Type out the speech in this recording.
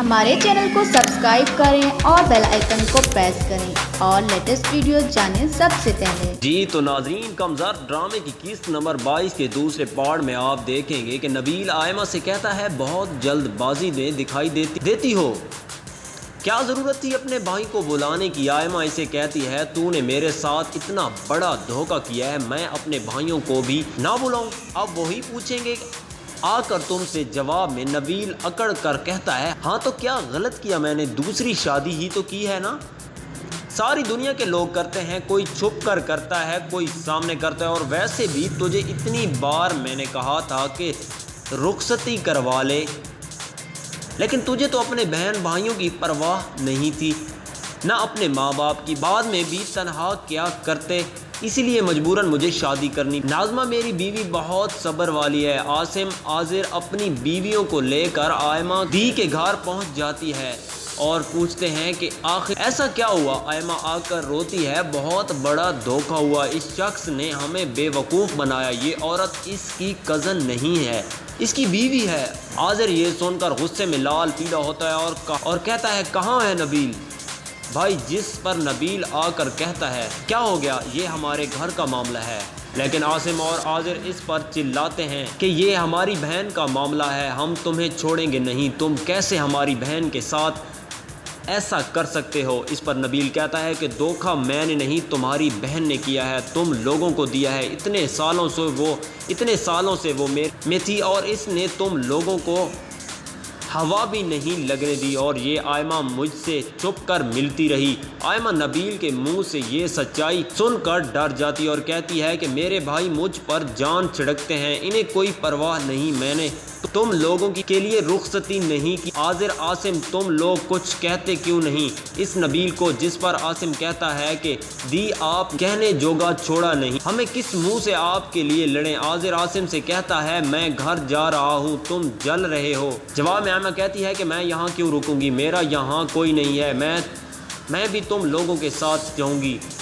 हमारे चैनल को सब्सक्राइब करें और बेल आइकन को प्रेस करें और लेटेस्ट वीडियो जानें सबसे पहले। जी तो नाज़रीन, कमज़ार ड्रामे की किस्त नंबर 22 के दूसरे पार्ट में आप देखेंगे कि नबील आयमा से कहता है बहुत जल्दबाजी में दिखाई देती हो, क्या ज़रूरत थी अपने भाई को बुलाने की। आयमा इसे कहती है तूने मेरे साथ इतना बड़ा धोखा किया है, मैं अपने भाइयों को भी ना बुलाऊं। अब वही पूछेंगे आकर तुमसे। जवाब में नबील अकड़ कर कहता है हाँ तो क्या गलत किया मैंने, दूसरी शादी ही तो की है ना। सारी दुनिया के लोग करते हैं, कोई छुप कर करता है, कोई सामने करता है। और वैसे भी तुझे इतनी बार मैंने कहा था कि रुखसती करवा ले, लेकिन तुझे तो अपने बहन भाइयों की परवाह नहीं थी, ना अपने माँ बाप की। बाद में भी तन्हा क्या करते, इसीलिए मजबूरन मुझे शादी करनी। नाज़मा मेरी बीवी बहुत सब्र वाली है। आसिम आजिर अपनी बीवियों को लेकर आयमा दी के घर पहुंच जाती है और पूछते हैं कि आखिर ऐसा क्या हुआ। आयमा आकर रोती है बहुत बड़ा धोखा हुआ, इस शख्स ने हमें बेवकूफ़ बनाया, ये औरत इसकी कज़न नहीं है, इसकी बीवी है। आजिर ये सुनकर गुस्से में लाल पीला होता है और कहता है कहाँ है नबील भाई। जिस पर नबील आकर कहता है क्या हो गया, ये हमारे घर का मामला है। लेकिन आसिम और आजिर इस पर चिल्लाते हैं कि ये हमारी बहन का मामला है, हम तुम्हें छोड़ेंगे नहीं, तुम कैसे हमारी बहन के साथ ऐसा कर सकते हो। इस पर नबील कहता है कि धोखा मैंने नहीं तुम्हारी बहन ने किया है, तुम लोगों को दिया है। इतने सालों से वो में थी और इसने तुम लोगों को हवा भी नहीं लगने दी और ये आयमा मुझसे छुप कर मिलती रही। आयमा नबील के मुंह से ये सच्चाई सुनकर डर जाती और कहती है कि मेरे भाई मुझ पर जान छिड़कते हैं, इन्हें कोई परवाह नहीं, मैंने तुम लोगों के लिए रुखसती नहीं की। आजिर आसिम तुम लोग कुछ कहते क्यों नहीं इस नबील को। जिस पर आसिम कहता है कि दी आप कहने जोगा छोड़ा नहीं, हमें किस मुंह से आपके लिए लड़ें। आजिर आसिम से कहता है मैं घर जा रहा हूँ, तुम जल रहे हो। जवाब में आयमा कहती है कि मैं यहाँ क्यों रुकूंगी, मेरा यहाँ कोई नहीं है, मैं भी तुम लोगों के साथ जाऊंगी।